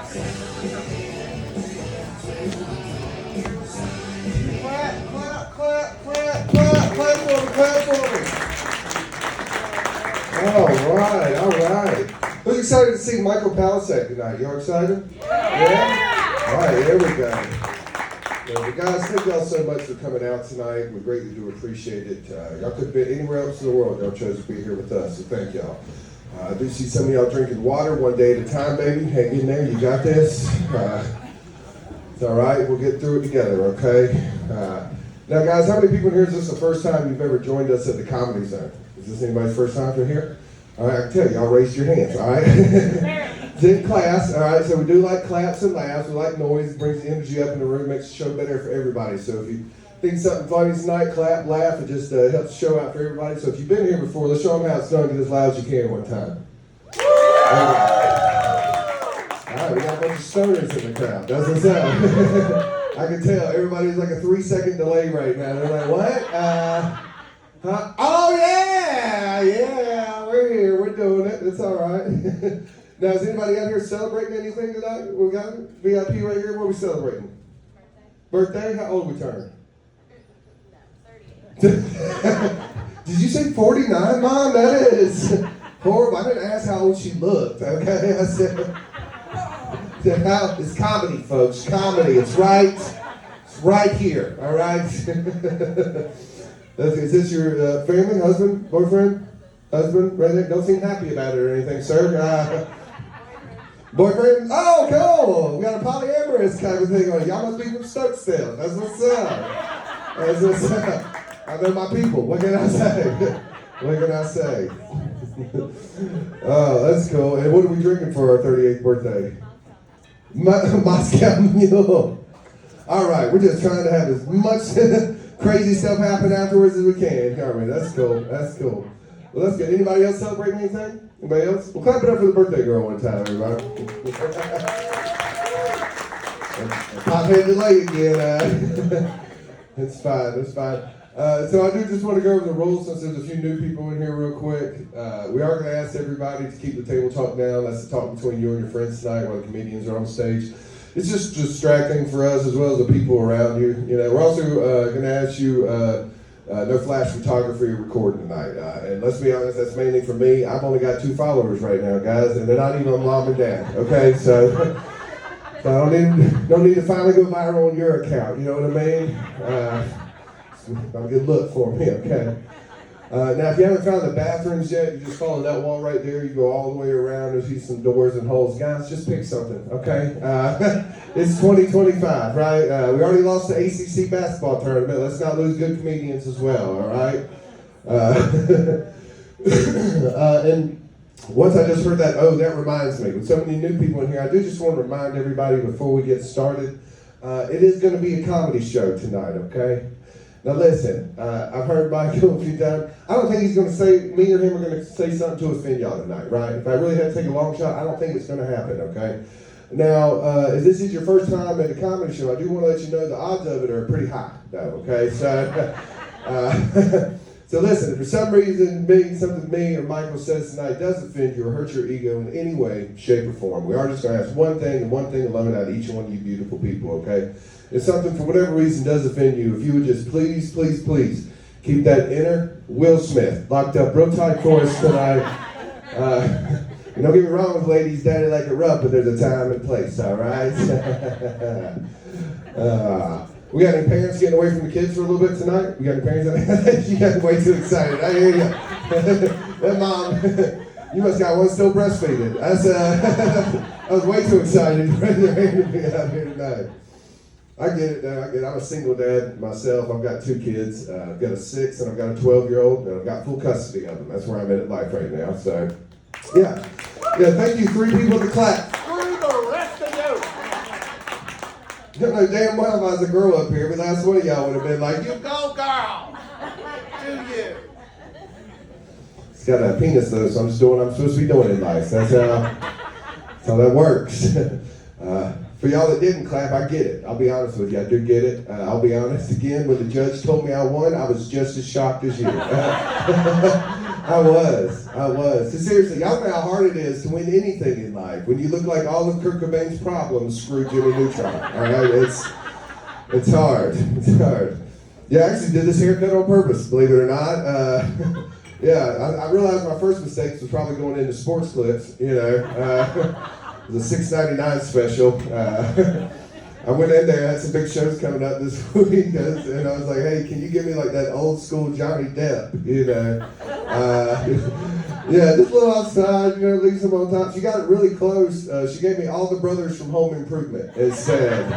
Clap, clap, clap, clap, clap, clap for me, clap for me. All right. Who's excited to see Michael Palisek tonight? Y'all excited? Yeah? All right, there we go. Well, guys, thank y'all so much for coming out tonight. We greatly do appreciate it. Y'all could have been anywhere else in the world. Y'all chose to be here with us, so thank y'all. I do see some of y'all drinking water one day at a time, baby. Hang in there. You got this. It's all right. We'll get through it together, okay? Now, guys, how many people in here is this the first time you've ever joined us at the Comedy Zone? Is this anybody's first time to here? All right, I can tell y'all raised your hands, all right? It's in class, all right? So we do like claps and laughs. We like noise. It brings the energy up in the room, makes the show better for everybody. So if you think something funny tonight, clap, laugh. It just helps the show out for everybody. So if you've been here before, let's show them how it's done. Get as loud as you can one time. All right, we got a bunch of stoners in the crowd. That's what's up. I can tell. Everybody's like a 3-second delay right now. They're like, what? Huh? Oh, yeah, we're here. We're doing it. It's all right. Now, is anybody out here celebrating anything tonight? We got a VIP right here. What are we celebrating? Birthday? How old we turn? 38. Did you say 49, Mom? That is horrible. I didn't ask how old she looked, okay? I said it's comedy, folks. Comedy. It's right here, all right? Is this your family, husband, boyfriend, husband, right there? Don't seem happy about it or anything, sir. Boyfriend? Oh, cool. We got a polyamorous kind of thing on it. Y'all must be from Stokesdale. That's what's up. That's what's up. I know my people. What can I say? What can I say? Oh, that's cool. And what are we drinking for our 38th birthday? Moscow Mule. All right, we're just trying to have as much crazy stuff happen afterwards as we can. All right, that's cool. That's cool. Well, that's good. Anybody else celebrating anything? Anybody else? Well, clap it up for the birthday girl one time, everybody. Pop-head delay again. It's fine. It's fine. So I do just want to go over the rules since there's a few new people in here real quick. We are going to ask everybody to keep the table talk down. That's the talk between you and your friends tonight while the comedians are on stage. It's just distracting for us as well as the people around you. You know, we're also going to ask you no flash photography or recording tonight. And let's be honest, that's mainly for me. I've only got 2 followers right now, guys, and they're not even on Mom and Dad. Okay, so I don't need to finally go viral on your account. You know what I mean? Not a good look for me, okay? Now, if you haven't found the bathrooms yet, you just follow that wall right there. You go all the way around. There'll be some doors and holes. Guys, just pick something, okay? It's 2025, right? We already lost the ACC basketball tournament. Let's not lose good comedians as well, all right? And once I just heard that, that reminds me. With so many new people in here, I do just want to remind everybody before we get started, it is going to be a comedy show tonight, okay? Now listen, I've heard Michael a few times. I don't think he's going to say, me or him are going to say something to offend y'all tonight, right? If I really had to take a long shot, I don't think it's going to happen, okay? Now, if this is your first time at a comedy show, I do want to let you know the odds of it are pretty high, though, okay? So, so listen, if for some reason something me or Michael says tonight does offend you or hurt your ego in any way, shape, or form, we are just going to ask one thing and one thing alone out of each one of you beautiful people, okay? If something, for whatever reason, does offend you, if you would just please, please, please keep that inner Will Smith locked up real tight for us tonight. And don't get me wrong, ladies, daddy like it rough, but there's a time and place, all right? We got any parents getting away from the kids for a little bit tonight? We got any parents? You got way too excited. I hear you. That mom, you must got one still breastfeeding. I was way too excited to be out here tonight. I get it now. I'm a single dad myself. I've got 2 kids. I've got a 6 and I've got a 12-year-old, and I've got full custody of them. That's where I'm at life right now. So, yeah. Thank you. 3 people to clap. Screw the rest of you. You know damn well if I was a girl up here, but last one of y'all would have been like, "You go, girl." Do you? It's got a penis though, so I'm just doing what I'm supposed to be doing in life. That's how that works. For y'all that didn't clap, I get it. I'll be honest with you, I do get it. I'll be honest again, when the judge told me I won, I was just as shocked as you. I was. So seriously, y'all know how hard it is to win anything in life. When you look like all of Kurt Cobain's problems screw Jimmy Neutron. All right, it's hard. It's hard. Yeah, I actually did this haircut on purpose, believe it or not. Yeah, I realized my first mistake was probably going into sports clips. You know, it was a $6.99 special. I went in there, I had some big shows coming up this week, and I was like, hey, can you give me like that old school Johnny Depp, you know? Yeah, just a little outside, you know, leave some on top. She got it really close. She gave me all the brothers from Home Improvement, it said.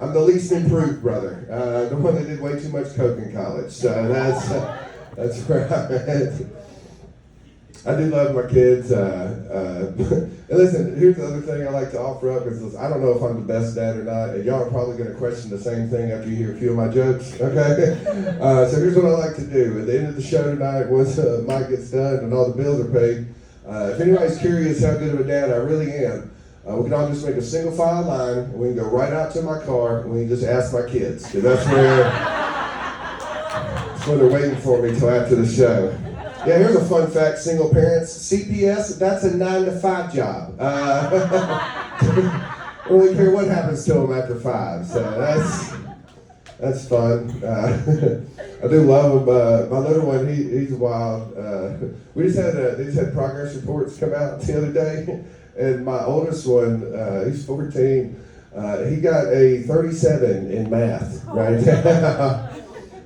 I'm the least improved brother, the one that did way too much coke in college. So that's where I'm at. I do love my kids. And listen, here's the other thing I like to offer up is I don't know if I'm the best dad or not, and y'all are probably going to question the same thing after you hear a few of my jokes, okay? So here's what I like to do. At the end of the show tonight, once Mike gets done and all the bills are paid, if anybody's curious how good of a dad I really am, we can all just make a single file line, and we can go right out to my car, and we can just ask my kids, because that's where they're waiting for me till after the show. Yeah, here's a fun fact, single parents. CPS, that's a 9-to-5 job. I don't really care what happens to them after 5, so that's fun. I do love them. My little one, he's wild. They just had progress reports come out the other day, and my oldest one, he's 14, he got a 37 in math right now.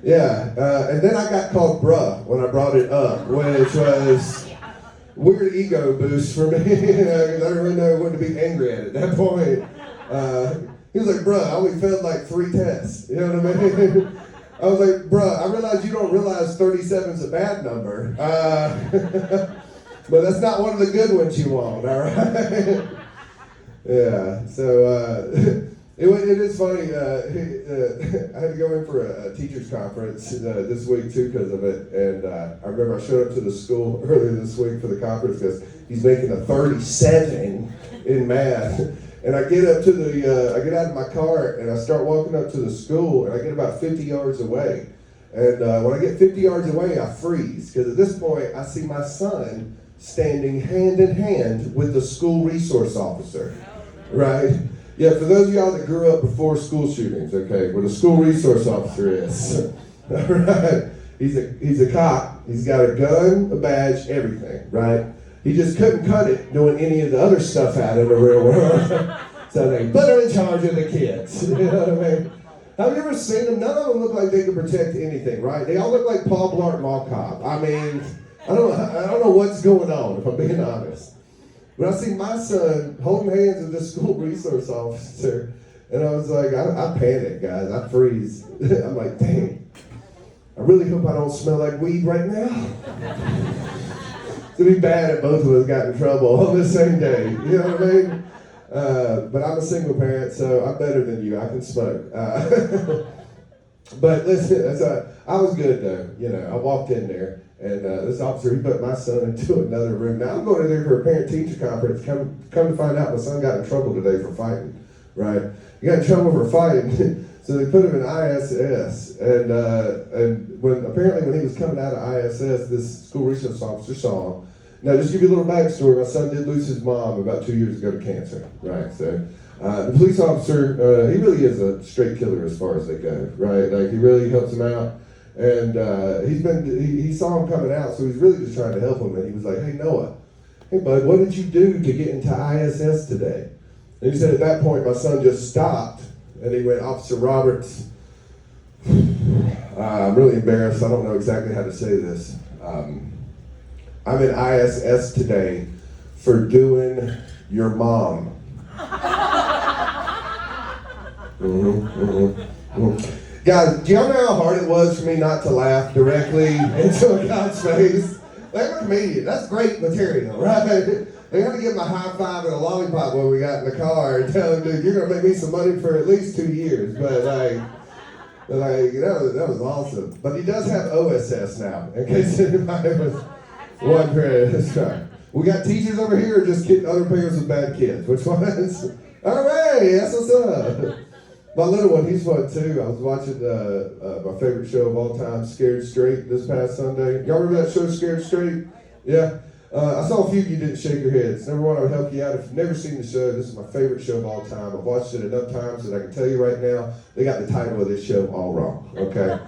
Yeah, and then I got called bruh when I brought it up, which was weird ego boost for me, because I didn't really know when to be angry at that point. He was like, bruh, I only failed like 3 tests, you know what I mean? I was like, bruh, I realize you don't realize 37's a bad number, but that's not one of the good ones you want, all right? Yeah, so it is funny. I had to go in for a teacher's conference this week too because of it, and I remember I showed up to the school earlier this week for the conference because he's making a 37 in math, and I get up to I get out of my car and I start walking up to the school, and I get about 50 yards away, and when I get 50 yards away, I freeze because at this point I see my son standing hand in hand with the school resource officer, right? Yeah, for those of y'all that grew up before school shootings, okay, what a school resource officer is, all right? He's a cop. He's got a gun, a badge, everything, right? He just couldn't cut it doing any of the other stuff out in the real world. So they put him in charge of the kids. You know what I mean? Have you ever seen them? None of them look like they could protect anything, right? They all look like Paul Blart Mall Cop. I mean, I don't know what's going on, if I'm being honest. But I see my son holding hands with this school resource officer, and I was like, I panic, guys. I freeze. I'm like, dang, I really hope I don't smell like weed right now. It'd be bad if both of us got in trouble on the same day. You know what I mean? But I'm a single parent, so I'm better than you. I can smoke. But listen, I was good though. You know, I walked in there, and this officer, he put my son into another room. Now I'm going in there for a parent-teacher conference. Come to find out, my son got in trouble today for fighting. Right? He got in trouble for fighting, so they put him in ISS. And when he was coming out of ISS, this school resource officer saw him. Now, just to give you a little backstory, my son did lose his mom about 2 years ago to cancer. Right? So. The police officer, he really is a straight killer as far as they go, right? Like, he really helps him out, and he saw him coming out, so he's really just trying to help him, and he was like, hey, Noah, hey, bud, what did you do to get into ISS today? And he said at that point, my son just stopped, and he went, Officer Roberts, I'm really embarrassed, I don't know exactly how to say this. I'm in ISS today for doing your mom. Guys, do y'all know how hard it was for me not to laugh directly into a guy's face? Like, I'm a comedian. That's great material, right? They had to give him a high five and a lollipop when we got in the car and tell him, dude, you're going to make me some money for at least 2 years. But that was awesome. But he does have OSS now, in case anybody was wondering. That's right. We got teachers over here or just other parents with bad kids? Which ones? All right, that's what's up. My little one, he's fun too. I was watching my favorite show of all time, Scared Straight, this past Sunday. Y'all remember that show, Scared Straight? Yeah? I saw a few of you didn't shake your heads. Number one, I would help you out. If you've never seen the show, this is my favorite show of all time. I've watched it enough times that I can tell you right now, they got the title of this show all wrong, okay?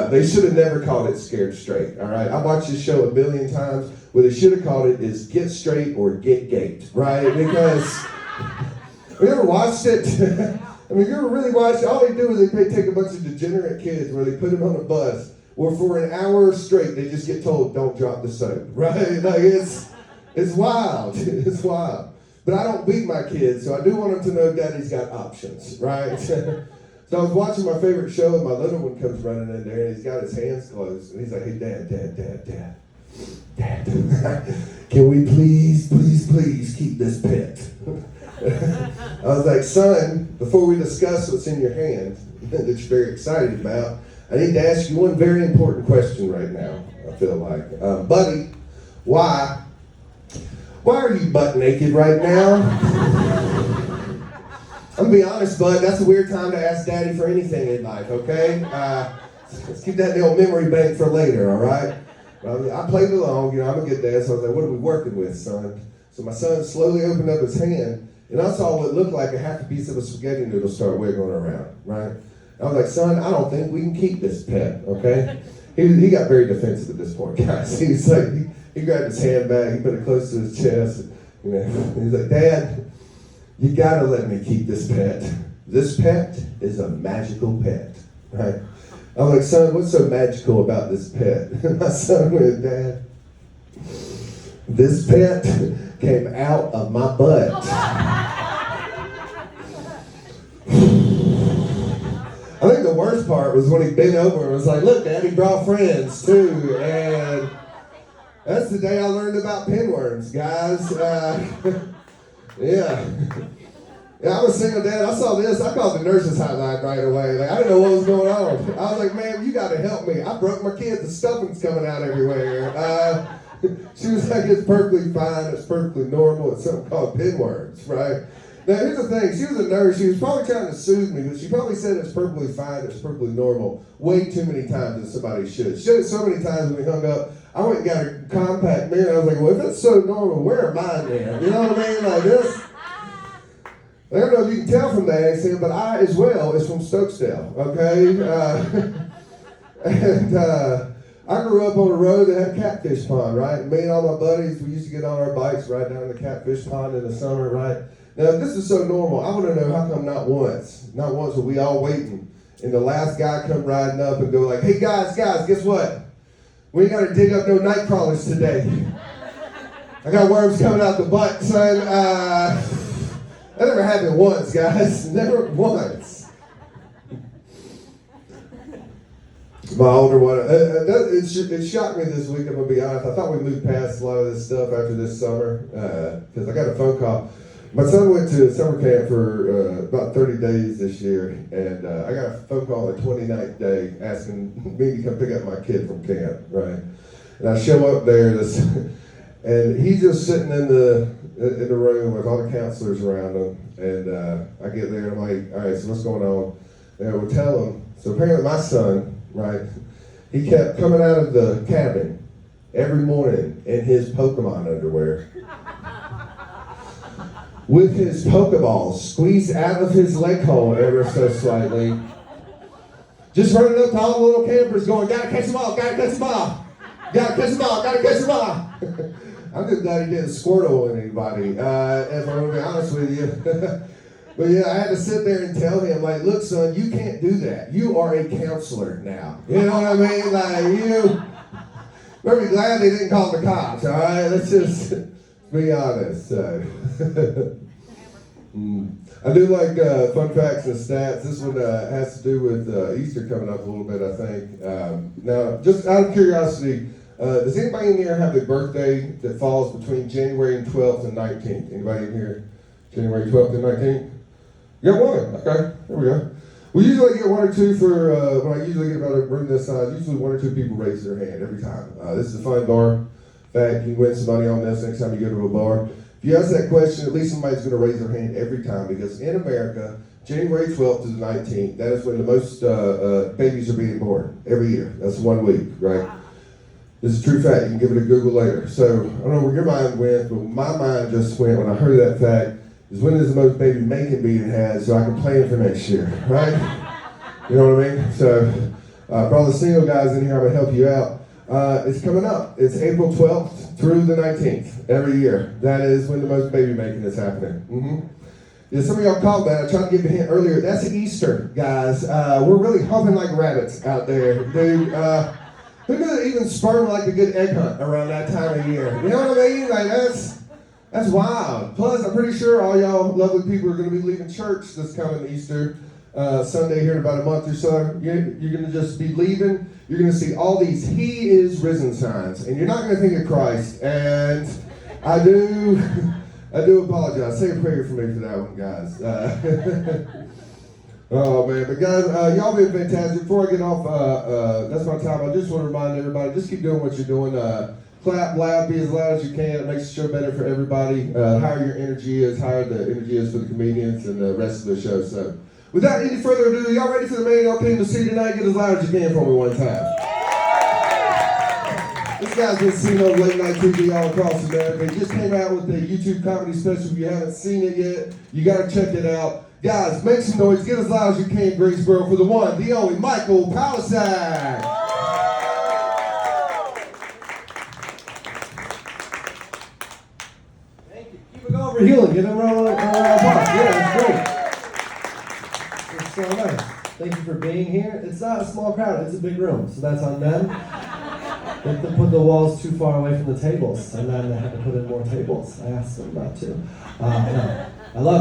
They should have never called it Scared Straight, all right? I watched this show a million times. What they should have called it is Get Straight or Get Gaped, right? Because, have you ever watched it? I mean, if you ever really watched it, all they do is they take a bunch of degenerate kids where they put them on a bus where for an hour straight they just get told, don't drop the soap, right? Like, it's wild. It's wild. But I don't beat my kids, so I do want them to know Daddy's got options, right? So I was watching my favorite show, and my little one comes running in there, and he's got his hands closed, and he's like, hey, Dad, can we please keep this pet? I was like, son, before we discuss what's in your hand that you're very excited about, I need to ask you one very important question right now, I feel like. Buddy, why are you butt naked right now? I'm gonna be honest, bud, that's a weird time to ask Daddy for anything in life, okay? Let's keep that in the old memory bank for later, all right? I played along, I'm a good dad, so I was like, what are we working with, son? So my son slowly opened up his hand, and I saw what looked like a half a piece of a spaghetti noodle start wiggling around, right? I was like, son, I don't think we can keep this pet, okay? He got very defensive at this point, guys. He's like, he grabbed his hand back, he put it close to his chest, he's like, Dad, you gotta let me keep this pet. This pet is a magical pet, right? I was like, son, what's so magical about this pet? My son went, Dad, this pet came out of my butt. I think the worst part was when he bent over and was like, look, Daddy brought friends too. And that's the day I learned about pinworms, guys. Yeah, I'm a single dad. I saw this. I called the nurses hotline right away. Like, I didn't know what was going on. I was like, man, you got to help me. I broke my kid. The stuffing's coming out everywhere. She was like, it's perfectly fine. It's perfectly normal. It's something called pinworms, right? Now, here's the thing. She was a nurse. She was probably trying to soothe me, but she probably said it's perfectly fine. It's perfectly normal way too many times than somebody should. She said it so many times when we hung up. I went and got a compact mirror. I was like, well, if it's so normal, where am I then? You know what I mean? Like this. I don't know if you can tell from the accent, but I as well is from Stokesdale, okay? And I grew up on a road that had a catfish pond, right? Me and all my buddies, we used to get on our bikes right down the catfish pond in the summer, right? Now, if this is so normal, I want to know how come not once were we all waiting, and the last guy come riding up and go like, hey guys, guess what? We ain't got to dig up no night crawlers today. I got worms coming out the butt, son. That never happened once, guys. Never once. My older one, it shocked me this week, I'm going to be honest. I thought we moved past a lot of this stuff after this summer, because I got a phone call. My son went to summer camp for about 30 days this year, and I got a phone call on the 29th day asking me to come pick up my kid from camp, right? And I show up there, and he's just sitting in the room with all the counselors around him, and I get there and I'm like, all right, so what's going on? And I would tell him, so apparently my son, right, he kept coming out of the cabin every morning in his Pokemon underwear with his Pokeballs squeezed out of his leg hole ever so slightly, just running up to all the little campers going, gotta catch them all, gotta catch them all, gotta catch them all, gotta catch them all. I'm just glad he didn't squirtle on anybody, if I'm going to be honest with you. But yeah, I had to sit there and tell him, like, look, son, you can't do that. You are a counselor now. You know what I mean? Like, you better be glad they didn't call the cops, all right? Let's just be honest. So. I do like fun facts and stats. This one has to do with Easter coming up a little bit, I think. Now, just out of curiosity, does anybody in here have a birthday that falls between January 12th and 19th? Anybody in here? January 12th and 19th? You got one? Okay, there we go. We usually get one or two for, when I usually get about a room this size, usually one or two people raise their hand every time. This is a fun bar fact. You can win some money on this next time you go to a bar. If you ask that question, at least somebody's going to raise their hand every time, because in America, January 12th to the 19th, that is when the most babies are being born every year. That's 1 week, right? This is a true fact. You can give it a Google later. So I don't know where your mind went, but my mind just went when I heard that fact, is when is the most baby making being had so I can plan for next year, right? You know what I mean? So for all the single guys in here, I'm going to help you out. It's coming up. It's April 12th through the 19th every year. That is when the most baby making is happening. Yeah, some of y'all caught that. I tried to give you a hint earlier. That's Easter, guys. We're really humping like rabbits out there, dude. Who knew that even sperm like a good egg hunt around that time of year? You know what I mean? Like that's wild. Plus, I'm pretty sure all y'all lovely people are going to be leaving church this coming Easter Sunday here in about a month or so. You're going to just be leaving. You're going to see all these "He is risen" signs, and you're not going to think of Christ. And I do apologize. Say a prayer for me for that one, guys. Oh man, but guys, y'all been fantastic. Before I get off, that's my time. I just want to remind everybody, just keep doing what you're doing. Clap loud, be as loud as you can. It makes the show better for everybody. Higher your energy is, higher the energy is for the comedians and the rest of the show. So, without any further ado, y'all ready for the man y'all came to see tonight? Get as loud as you can for me one time. This guy's been seen on late night TV all across America. He just came out with a YouTube comedy special. If you haven't seen it yet, you got to check it out. Guys, make some noise. Get as loud as you can, Greensboro, for the one, the only Michael Palisade. Thank you. Keep it going for Hewlett. Give him a round of applause. Yeah, that's great. It's so nice. Thank you for being here. It's not a small crowd. It's a big room, so that's on them. They have to put the walls too far away from the tables, and then they have to put in more tables. I asked them not to. No. I love